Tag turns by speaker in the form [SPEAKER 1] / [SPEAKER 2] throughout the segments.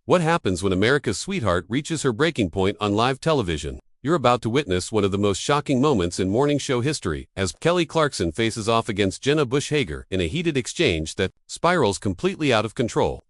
[SPEAKER 1] What happens when America's sweetheart reaches her breaking point on live television? You're about to witness one of the most shocking moments in morning show history as Kelly Clarkson faces off against Jenna Bush Hager in a heated exchange that spirals completely out of control.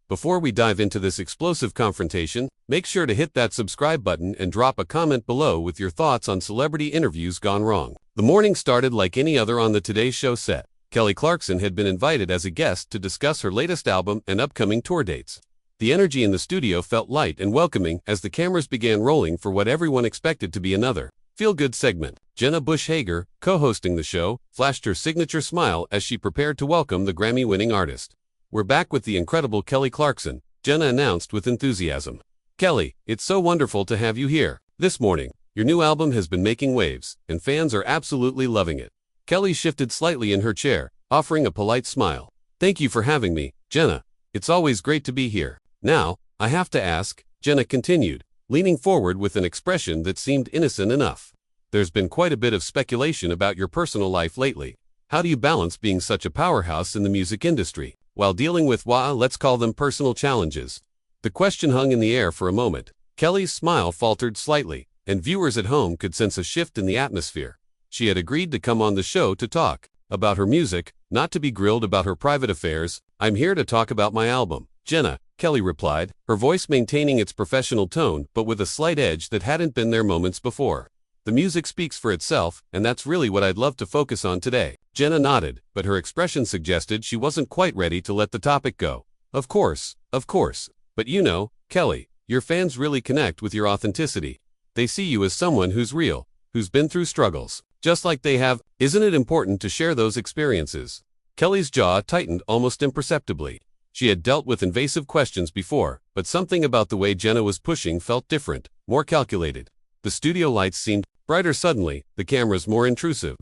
[SPEAKER 1] Before we dive into this explosive confrontation, make sure to hit that subscribe button and drop a comment below with your thoughts on celebrity interviews gone wrong. The morning started like any other on the Today Show set. Kelly Clarkson had been invited as a guest to discuss her latest album and upcoming tour dates. The energy in the studio felt light and welcoming as the cameras began rolling for what everyone expected to be another feel-good segment. Jenna Bush Hager, co-hosting the show, flashed her signature smile as she prepared to welcome the Grammy-winning artist. "We're back with the incredible Kelly Clarkson," Jenna announced with enthusiasm. "Kelly, it's so wonderful to have you here. This morning, your new album has been making waves, and fans are absolutely loving it." Kelly shifted slightly in her chair, offering a polite smile. "Thank you for having me, Jenna. It's always great to be here. Now, I have to ask," Jenna continued, leaning forward with an expression that seemed innocent enough. "There's been quite a bit of speculation about your personal life lately. How do you balance being such a powerhouse in the music industry while dealing with, let's call them personal challenges?" The question hung in the air for a moment. Kelly's smile faltered slightly, and viewers at home could sense a shift in the atmosphere. She had agreed to come on the show to talk about her music, not to be grilled about her private affairs. "I'm here to talk about my album, Jenna," Kelly replied, her voice maintaining its professional tone but with a slight edge that hadn't been there moments before. "The music speaks for itself, and that's really what I'd love to focus on today." Jenna nodded, but her expression suggested she wasn't quite ready to let the topic go. Of course. But you know, Kelly, your fans really connect with your authenticity. They see you as someone who's real, who's been through struggles, just like they have. Isn't it important to share those experiences?" Kelly's jaw tightened almost imperceptibly. She had dealt with invasive questions before, but something about the way Jenna was pushing felt different, more calculated. The studio lights seemed brighter suddenly, the cameras more intrusive.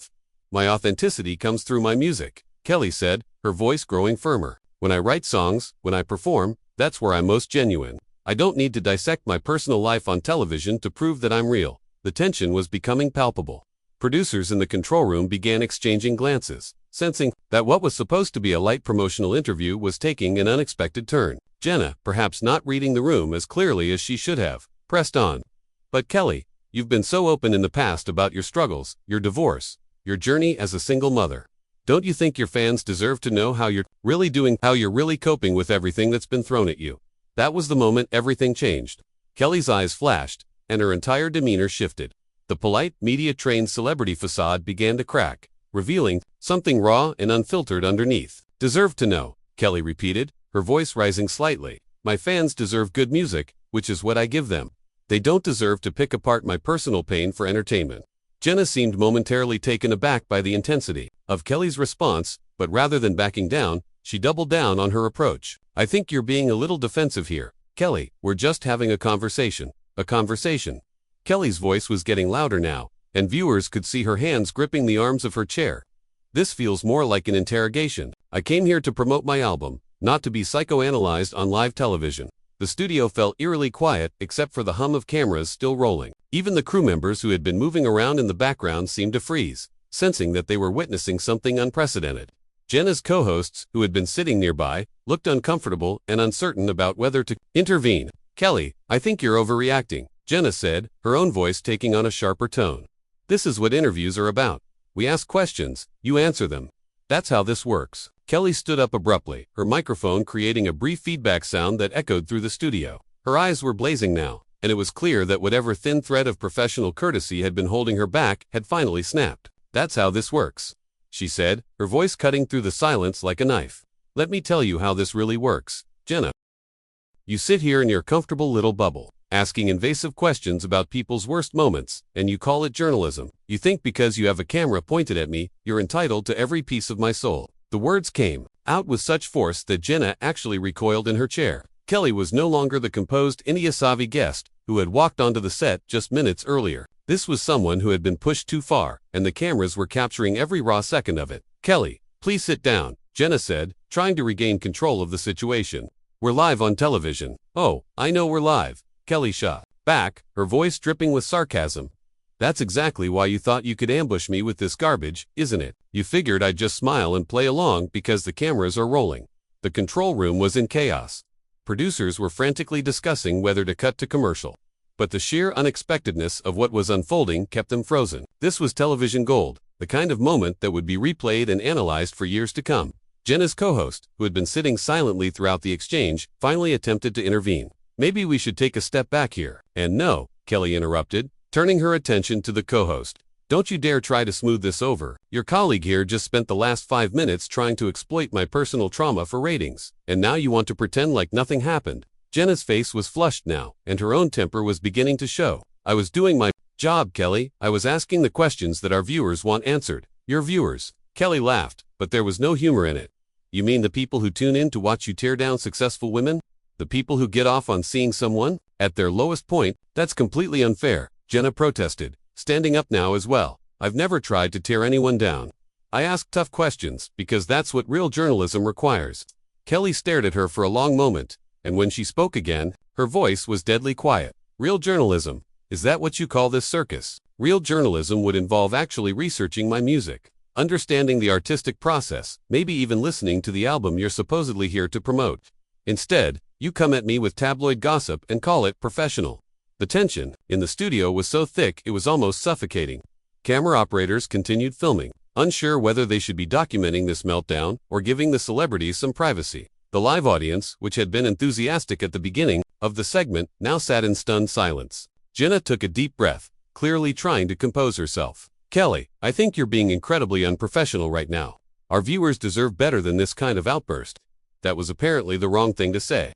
[SPEAKER 1] "My authenticity comes through my music," Kelly said, her voice growing firmer. "When I write songs, when I perform, that's where I'm most genuine. I don't need to dissect my personal life on television to prove that I'm real." The tension was becoming palpable. Producers in the control room began exchanging glances, sensing that what was supposed to be a light promotional interview was taking an unexpected turn. Jenna, perhaps not reading the room as clearly as she should have, pressed on. "But Kelly, you've been so open in the past about your struggles, your divorce, your journey as a single mother. Don't you think your fans deserve to know how you're really doing, how you're really coping with everything that's been thrown at you?" That was the moment everything changed. Kelly's eyes flashed, and her entire demeanor shifted. The polite, media-trained celebrity facade began to crack, revealing something raw and unfiltered underneath. "Deserve to know," Kelly repeated, her voice rising slightly. "My fans deserve good music, which is what I give them. They don't deserve to pick apart my personal pain for entertainment." Jenna seemed momentarily taken aback by the intensity of Kelly's response, but rather than backing down, she doubled down on her approach. "I think you're being a little defensive here, Kelly. We're just having a conversation." A conversation. Kelly's voice was getting louder now, and viewers could see her hands gripping the arms of her chair. "This feels more like an interrogation. I came here to promote my album, not to be psychoanalyzed on live television." The studio felt eerily quiet except for the hum of cameras still rolling. Even the crew members who had been moving around in the background seemed to freeze, sensing that they were witnessing something unprecedented. Jenna's co-hosts, who had been sitting nearby, looked uncomfortable and uncertain about whether to intervene. "Kelly, I think you're overreacting," Jenna said, her own voice taking on a sharper tone. "This is what interviews are about. We ask questions, you answer them. That's how this works." Kelly stood up abruptly, her microphone creating a brief feedback sound that echoed through the studio. Her eyes were blazing now, and it was clear that whatever thin thread of professional courtesy had been holding her back had finally snapped. "That's how this works," she said, her voice cutting through the silence like a knife. "Let me tell you how this really works, Jenna. You sit here in your comfortable little bubble, asking invasive questions about people's worst moments, and you call it journalism. You think because you have a camera pointed at me, you're entitled to every piece of my soul." The words came out with such force that Jenna actually recoiled in her chair. Kelly was no longer the composed India-savvy guest who had walked onto the set just minutes earlier. This was someone who had been pushed too far, and the cameras were capturing every raw second of it. "Kelly, please sit down," Jenna said, trying to regain control of the situation. "We're live on television." "Oh, I know we're live," Kelly shot back, her voice dripping with sarcasm. "That's exactly why you thought you could ambush me with this garbage, isn't it? You figured I'd just smile and play along because the cameras are rolling." The control room was in chaos. Producers were frantically discussing whether to cut to commercial. But the sheer unexpectedness of what was unfolding kept them frozen. This was television gold, the kind of moment that would be replayed and analyzed for years to come. Jenna's co-host, who had been sitting silently throughout the exchange, finally attempted to intervene. "Maybe we should take a step back here." "And no," Kelly interrupted, turning her attention to the co-host. "Don't you dare try to smooth this over. Your colleague here just spent the last 5 minutes trying to exploit my personal trauma for ratings, and now you want to pretend like nothing happened." Jenna's face was flushed now, and her own temper was beginning to show. "I was doing my job, Kelly. I was asking the questions that our viewers want answered." "Your viewers?" Kelly laughed, but there was no humor in it. "You mean the people who tune in to watch you tear down successful women? The people who get off on seeing someone at their lowest point? That's completely unfair," Jenna protested, standing up now as well. "I've never tried to tear anyone down. I ask tough questions because that's what real journalism requires." Kelly stared at her for a long moment, and when she spoke again, her voice was deadly quiet. "Real journalism? Is that what you call this circus?" "Real journalism would involve actually researching my music, understanding the artistic process, maybe even listening to the album you're supposedly here to promote. Instead, you come at me with tabloid gossip and call it professional." The tension in the studio was so thick it was almost suffocating. Camera operators continued filming, unsure whether they should be documenting this meltdown or giving the celebrities some privacy. The live audience, which had been enthusiastic at the beginning of the segment, now sat in stunned silence. Jenna took a deep breath, clearly trying to compose herself. "Kelly, I think you're being incredibly unprofessional right now. Our viewers deserve better than this kind of outburst." That was apparently the wrong thing to say.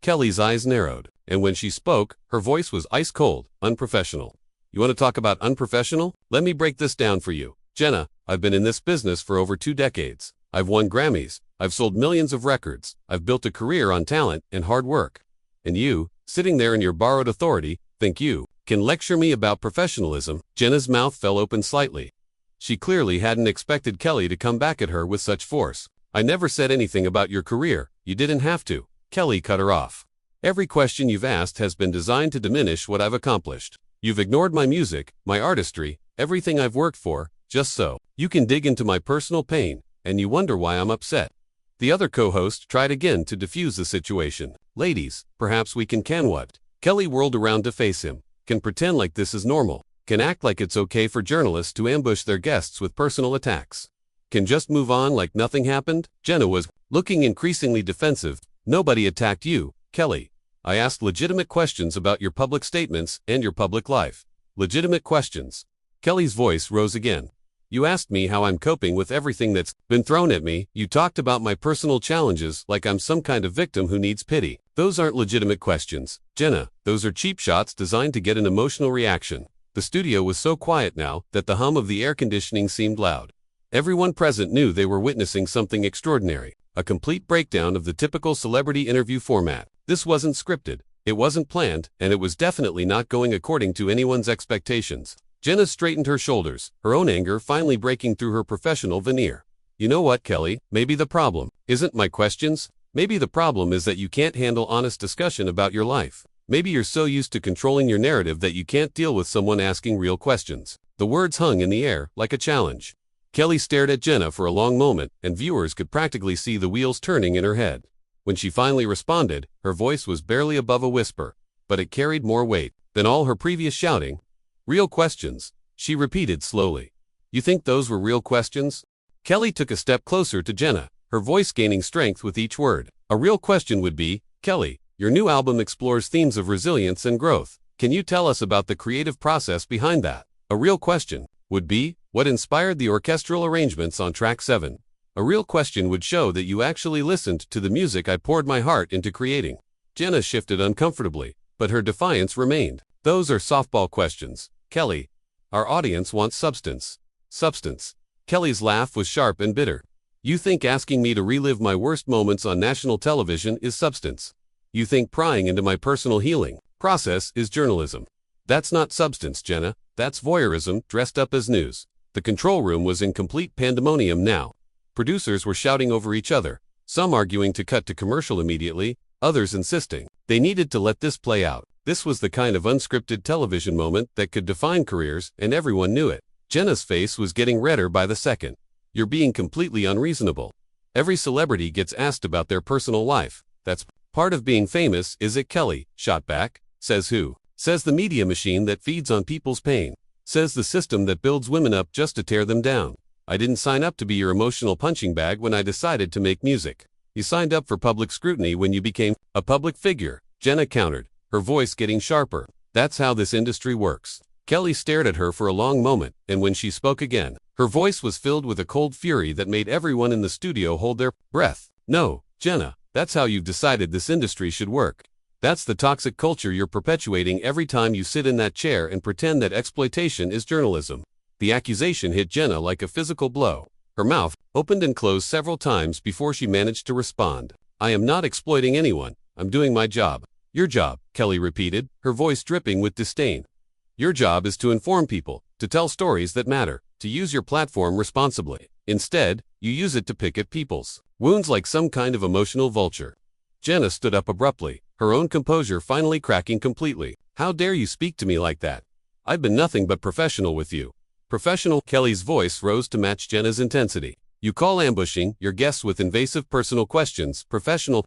[SPEAKER 1] Kelly's eyes narrowed, and when she spoke, her voice was ice cold. "Unprofessional. You want to talk about unprofessional? Let me break this down for you. Jenna, I've been in this business for over 2 decades. I've won Grammys. I've sold millions of records. I've built a career on talent and hard work. And you, sitting there in your borrowed authority, think you can lecture me about professionalism?" Jenna's mouth fell open slightly. She clearly hadn't expected Kelly to come back at her with such force. "I never said anything about your career. You didn't have to." Kelly cut her off. "Every question you've asked has been designed to diminish what I've accomplished. You've ignored my music, my artistry, everything I've worked for, just so you can dig into my personal pain, and you wonder why I'm upset." The other co-host tried again to defuse the situation. "Ladies, perhaps we can what?" Kelly whirled around to face him. "Can pretend like this is normal. Can act like it's okay for journalists to ambush their guests with personal attacks. Can just move on like nothing happened." Jenna was looking increasingly defensive. "Nobody attacked you, Kelly. I asked legitimate questions about your public statements and your public life." "Legitimate questions?" Kelly's voice rose again. "You asked me how I'm coping with everything that's been thrown at me. You talked about my personal challenges like I'm some kind of victim who needs pity. Those aren't legitimate questions, Jenna. Those are cheap shots designed to get an emotional reaction." The studio was so quiet now that the hum of the air conditioning seemed loud. Everyone present knew they were witnessing something extraordinary, a complete breakdown of the typical celebrity interview format. This wasn't scripted, it wasn't planned, and it was definitely not going according to anyone's expectations. Jenna straightened her shoulders, her own anger finally breaking through her professional veneer. "You know what, Kelly? Maybe the problem isn't my questions. Maybe the problem is that you can't handle honest discussion about your life. Maybe you're so used to controlling your narrative that you can't deal with someone asking real questions." The words hung in the air like a challenge. Kelly stared at Jenna for a long moment, and viewers could practically see the wheels turning in her head. When she finally responded, her voice was barely above a whisper, but it carried more weight than all her previous shouting. "Real questions," she repeated slowly. "You think those were real questions?" Kelly took a step closer to Jenna, her voice gaining strength with each word. "A real question would be, Kelly, your new album explores themes of resilience and growth. Can you tell us about the creative process behind that?" "A real question would be, what inspired the orchestral arrangements on track 7? A real question would show that you actually listened to the music I poured my heart into creating." Jenna shifted uncomfortably, but her defiance remained. "Those are softball questions, Kelly. Our audience wants substance." "Substance?" Kelly's laugh was sharp and bitter. "You think asking me to relive my worst moments on national television is substance? You think prying into my personal healing process is journalism? That's not substance, Jenna. That's voyeurism dressed up as news." The control room was in complete pandemonium now. Producers were shouting over each other, some arguing to cut to commercial immediately, others insisting they needed to let this play out. This was the kind of unscripted television moment that could define careers, and everyone knew it. Jenna's face was getting redder by the second. "You're being completely unreasonable. Every celebrity gets asked about their personal life. That's Part of being famous, is it, Kelly? Shot back. Says who? Says the media machine that feeds on people's pain. Says the system that builds women up just to tear them down. I didn't sign up to be your emotional punching bag when I decided to make music. You signed up for public scrutiny when you became a public figure, Jenna countered, her voice getting sharper. That's how this industry works. Kelly stared at her for a long moment, and when she spoke again, her voice was filled with a cold fury that made everyone in the studio hold their breath. No, Jenna, that's how you've decided this industry should work. That's the toxic culture you're perpetuating every time you sit in that chair and pretend that exploitation is journalism. The accusation hit Jenna like a physical blow. Her mouth opened and closed several times before she managed to respond. I am not exploiting anyone. I'm doing my job. Your job, Kelly repeated, her voice dripping with disdain. Your job is to inform people, to tell stories that matter, to use your platform responsibly. Instead, you use it to pick at people's wounds like some kind of emotional vulture. Jenna stood up abruptly, her own composure finally cracking completely. How dare you speak to me like that? I've been nothing but professional with you. Professional? Kelly's voice rose to match Jenna's intensity. You call ambushing your guests with invasive personal questions professional?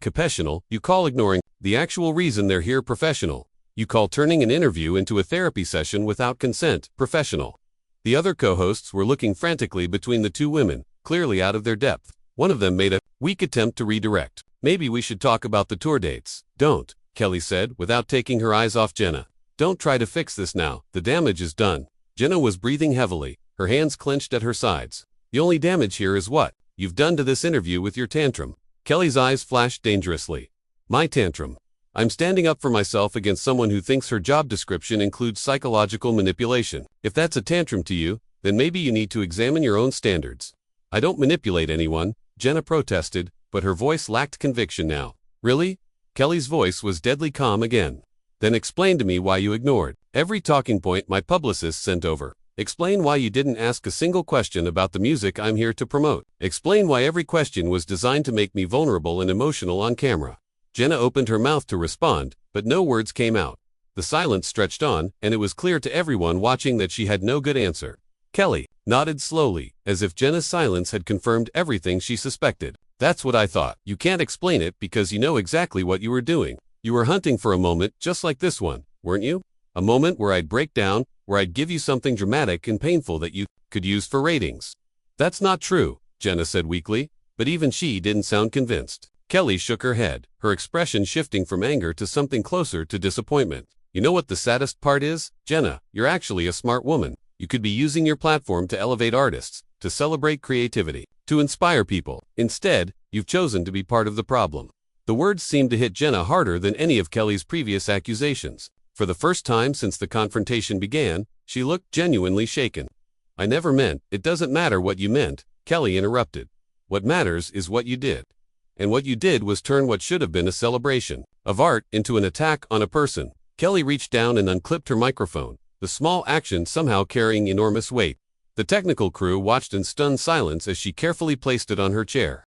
[SPEAKER 1] You call ignoring the actual reason they're here professional? You call turning an interview into a therapy session without consent professional? The other co-hosts were looking frantically between the two women, clearly out of their depth. One of them made a weak attempt to redirect. Maybe we should talk about the tour dates. Don't, Kelly said, without taking her eyes off Jenna. Don't try to fix this now. The damage is done. Jenna was breathing heavily, her hands clenched at her sides. The only damage here is what you've done to this interview with your tantrum. Kelly's eyes flashed dangerously. My tantrum. I'm standing up for myself against someone who thinks her job description includes psychological manipulation. If that's a tantrum to you, then maybe you need to examine your own standards. I don't manipulate anyone, Jenna protested, but her voice lacked conviction now. Really? Kelly's voice was deadly calm again. Then explain to me why you ignored every talking point my publicist sent over. Explain why you didn't ask a single question about the music I'm here to promote. Explain why every question was designed to make me vulnerable and emotional on camera. Jenna opened her mouth to respond, but no words came out. The silence stretched on, and it was clear to everyone watching that she had no good answer. Kelly nodded slowly, as if Jenna's silence had confirmed everything she suspected. That's what I thought. You can't explain it because you know exactly what you were doing. You were hunting for a moment just like this one, weren't you? A moment where I'd break down, where I'd give you something dramatic and painful that you could use for ratings. That's not true, Jenna said weakly, but even she didn't sound convinced. Kelly shook her head, her expression shifting from anger to something closer to disappointment. You know what the saddest part is? Jenna, you're actually a smart woman. You could be using your platform to elevate artists, to celebrate creativity, to inspire people. Instead, you've chosen to be part of the problem. The words seemed to hit Jenna harder than any of Kelly's previous accusations. For the first time since the confrontation began, she looked genuinely shaken. I never meant, it doesn't matter what you meant, Kelly interrupted. What matters is what you did. And what you did was turn what should have been a celebration of art into an attack on a person. Kelly reached down and unclipped her microphone, the small action somehow carrying enormous weight. The technical crew watched in stunned silence as she carefully placed it on her chair.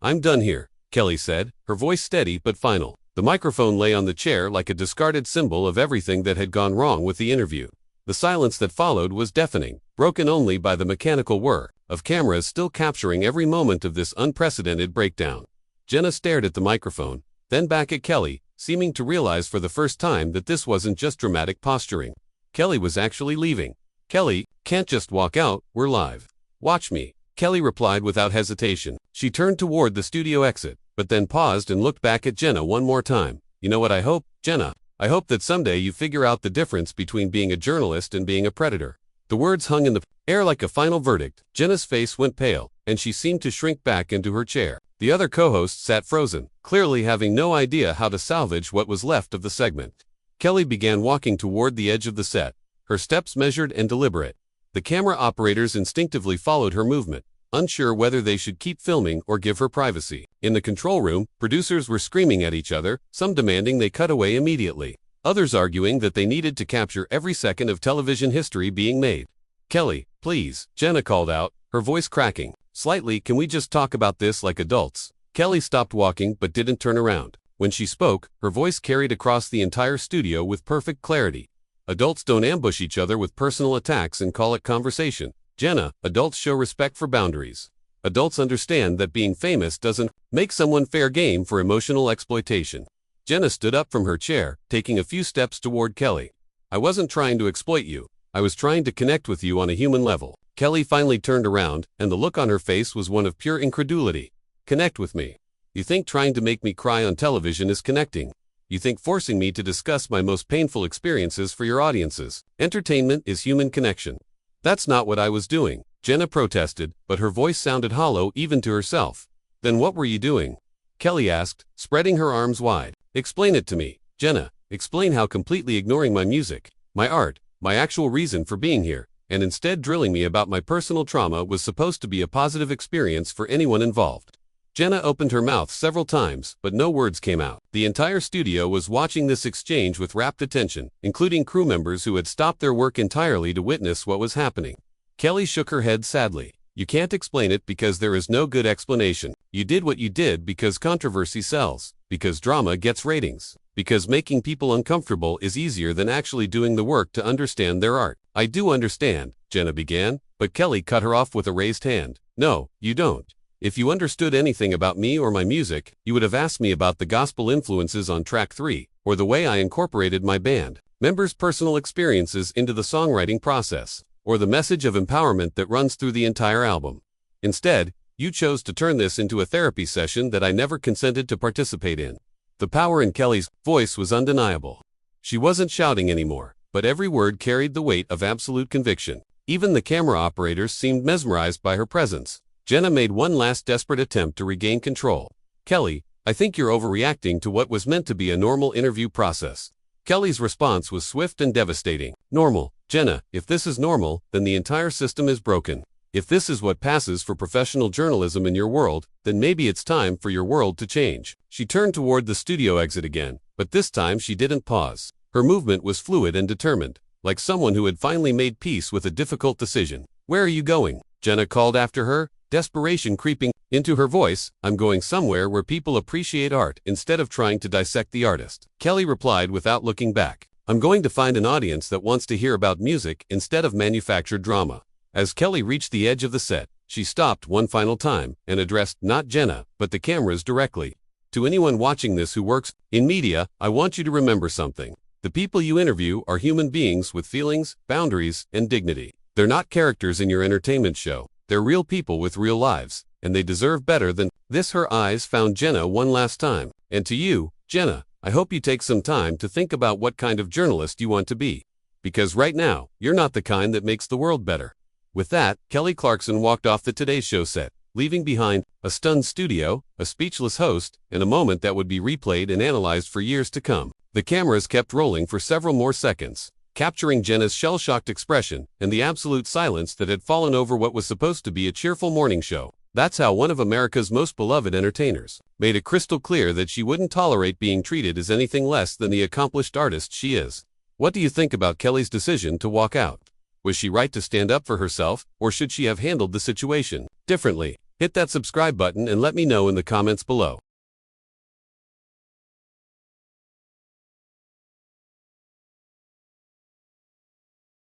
[SPEAKER 1] I'm done here, Kelly said, her voice steady but final. The microphone lay on the chair like a discarded symbol of everything that had gone wrong with the interview. The silence that followed was deafening, broken only by the mechanical whir of cameras still capturing every moment of this unprecedented breakdown. Jenna stared at the microphone, then back at Kelly, seeming to realize for the first time that this wasn't just dramatic posturing. Kelly was actually leaving. Kelly, can't just walk out, we're live. Watch me, Kelly replied without hesitation. She turned toward the studio exit, but then paused and looked back at Jenna one more time. You know what I hope, Jenna? I hope that someday you figure out the difference between being a journalist and being a predator. The words hung in the air like a final verdict. Jenna's face went pale, and she seemed to shrink back into her chair. The other co-hosts sat frozen, clearly having no idea how to salvage what was left of the segment. Kelly began walking toward the edge of the set, her steps measured and deliberate. The camera operators instinctively followed her movement, unsure whether they should keep filming or give her privacy. In the control room, producers were screaming at each other, some demanding they cut away immediately, others arguing that they needed to capture every second of television history being made. Kelly, please, Jenna called out, her voice cracking slightly. Can we just talk about this like adults? Kelly stopped walking but didn't turn around. When she spoke, her voice carried across the entire studio with perfect clarity. Adults don't ambush each other with personal attacks and call it conversation. Jenna, adults show respect for boundaries. Adults understand that being famous doesn't make someone fair game for emotional exploitation. Jenna stood up from her chair, taking a few steps toward Kelly. I wasn't trying to exploit you. I was trying to connect with you on a human level. Kelly finally turned around, and the look on her face was one of pure incredulity. Connect with me? You think trying to make me cry on television is connecting? You think forcing me to discuss my most painful experiences for your audiences? Entertainment is human connection. That's not what I was doing, Jenna protested, but her voice sounded hollow even to herself. Then what were you doing? Kelly asked, spreading her arms wide. Explain it to me, Jenna. Explain how completely ignoring my music, my art, my actual reason for being here, and instead drilling me about my personal trauma was supposed to be a positive experience for anyone involved. Jenna opened her mouth several times, but no words came out. The entire studio was watching this exchange with rapt attention, including crew members who had stopped their work entirely to witness what was happening. Kelly shook her head sadly. You can't explain it because there is no good explanation. You did what you did because controversy sells, because drama gets ratings, because making people uncomfortable is easier than actually doing the work to understand their art. I do understand, Jenna began, but Kelly cut her off with a raised hand. No, you don't. If you understood anything about me or my music, you would have asked me about the gospel influences on track 3, or the way I incorporated my band members' personal experiences into the songwriting process, or the message of empowerment that runs through the entire album. Instead, you chose to turn this into a therapy session that I never consented to participate in. The power in Kelly's voice was undeniable. She wasn't shouting anymore, but every word carried the weight of absolute conviction. Even the camera operators seemed mesmerized by her presence. Jenna made one last desperate attempt to regain control. Kelly, I think you're overreacting to what was meant to be a normal interview process. Kelly's response was swift and devastating. Normal? Jenna, if this is normal, then the entire system is broken. If this is what passes for professional journalism in your world, then maybe it's time for your world to change. She turned toward the studio exit again, but this time she didn't pause. Her movement was fluid and determined, like someone who had finally made peace with a difficult decision. Where are you going? Jenna called after her, desperation creeping into her voice. I'm going somewhere where people appreciate art instead of trying to dissect the artist. Kelly replied without looking back. I'm going to find an audience that wants to hear about music instead of manufactured drama. As Kelly reached the edge of the set, she stopped one final time and addressed not Jenna, but the cameras directly. To anyone watching this who works in media, I want you to remember something. The people you interview are human beings with feelings, boundaries, and dignity. They're not characters in your entertainment show. They're real people with real lives, and they deserve better than this. Her eyes found Jenna one last time. And to you, Jenna, I hope you take some time to think about what kind of journalist you want to be. Because right now, you're not the kind that makes the world better. With that, Kelly Clarkson walked off the Today Show set, leaving behind a stunned studio, a speechless host, and a moment that would be replayed and analyzed for years to come. The cameras kept rolling for several more seconds, capturing Jenna's shell-shocked expression and the absolute silence that had fallen over what was supposed to be a cheerful morning show. That's how one of America's most beloved entertainers made it crystal clear that she wouldn't tolerate being treated as anything less than the accomplished artist she is. What do you think about Kelly's decision to walk out? Was she right to stand up for herself, or should she have handled the situation differently? Hit that subscribe button and let me know in the comments below.